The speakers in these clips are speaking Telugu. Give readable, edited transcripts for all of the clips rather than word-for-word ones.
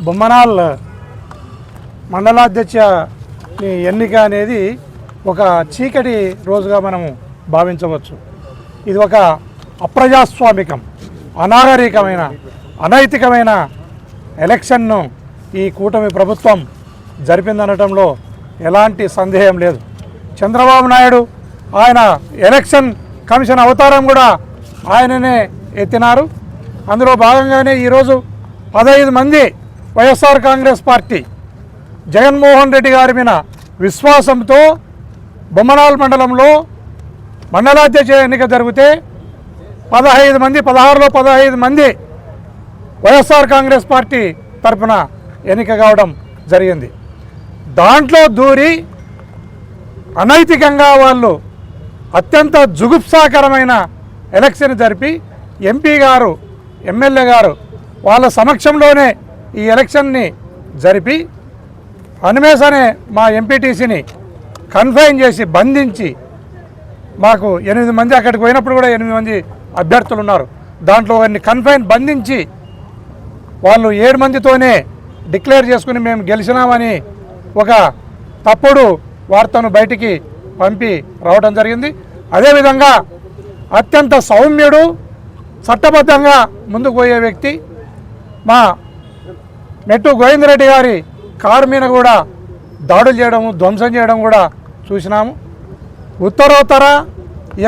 బొమ్మనాల్ మండలాధ్యక్ష ఎన్నిక అనేది ఒక చీకటి రోజుగా మనము భావించవచ్చు. ఇది ఒక అప్రజాస్వామికం, అనాగరికమైన, అనైతికమైన ఎలక్షన్ను ఈ కూటమి ప్రభుత్వం జరిపిందనటంలో ఎలాంటి సందేహం లేదు. చంద్రబాబు నాయుడు ఆయన ఎలక్షన్ కమిషన్ అవతారం కూడా ఆయననే ఎత్తినారు. అందులో భాగంగానే ఈరోజు 15 మంది వైఎస్ఆర్ కాంగ్రెస్ పార్టీ జగన్మోహన్ రెడ్డి గారి మీద విశ్వాసంతో బొమ్మనాల్ మండలంలో మండలాధ్యక్ష ఎన్నిక జరిగితే 15 మంది, 16లో 15 మంది వైఎస్ఆర్ కాంగ్రెస్ పార్టీ తరఫున ఎన్నిక కావడం జరిగింది. దాంట్లో దూరి అనైతికంగా వాళ్ళు అత్యంత జుగుప్సాకరమైన ఎలక్షన్ జరిపి ఎంపీ గారు, ఎమ్మెల్యే గారు వాళ్ళ సమక్షంలోనే ఈ ఎలక్షన్ని జరిపి అనిమేష్ అనే మా ఎంపీటీసీని కన్ఫైన్ చేసి బంధించి, మాకు 8 మంది అక్కడికి పోయినప్పుడు కూడా 8 మంది అభ్యర్థులు ఉన్నారు, దాంట్లో వారిని కన్ఫైన్ బంధించి వాళ్ళు 7 మందితోనే డిక్లేర్ చేసుకుని మేము గెలిచినామని ఒక తప్పుడు వార్తను బయటికి పంపి రావడం జరిగింది. అదేవిధంగా అత్యంత సౌమ్యుడు, చట్టబద్ధంగా ముందుకు పోయే వ్యక్తి మా మెట్టు గోవిందరెడ్డి గారి కారు మీద కూడా దాడులు చేయడము, ధ్వంసం చేయడం కూడా చూసినాము. ఉత్తరోత్తర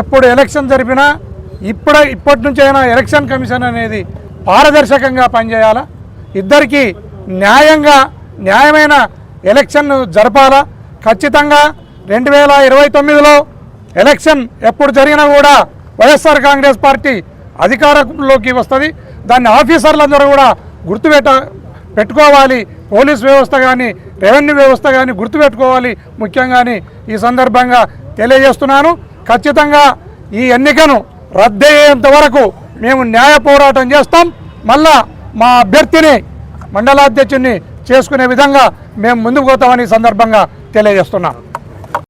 ఎప్పుడు ఎలక్షన్ జరిపినా ఇప్పటి నుంచైనా ఎలక్షన్ కమిషన్ అనేది పారదర్శకంగా పనిచేయాలా, ఇద్దరికీ న్యాయమైన ఎలక్షన్ జరపాలా. ఖచ్చితంగా 2029లో ఎలక్షన్ ఎప్పుడు జరిగినా కూడా వైఎస్ఆర్ కాంగ్రెస్ పార్టీ అధికారంలోకి వస్తుంది. దాన్ని ఆఫీసర్లందరూ కూడా పెట్టుకోవాలి. పోలీస్ వ్యవస్థ కానీ, రెవెన్యూ వ్యవస్థ కానీ గుర్తుపెట్టుకోవాలి ముఖ్యంగాని ఈ సందర్భంగా తెలియజేస్తున్నాను. ఖచ్చితంగా ఈ ఎన్నికను రద్దయ్యేంత వరకు మేము న్యాయ పోరాటం చేస్తాం. మళ్ళా మా అభ్యర్థిని మండలాధ్యక్షుడిని చేసుకునే విధంగా మేము ముందుకు పోతామని సందర్భంగా తెలియజేస్తున్నాం.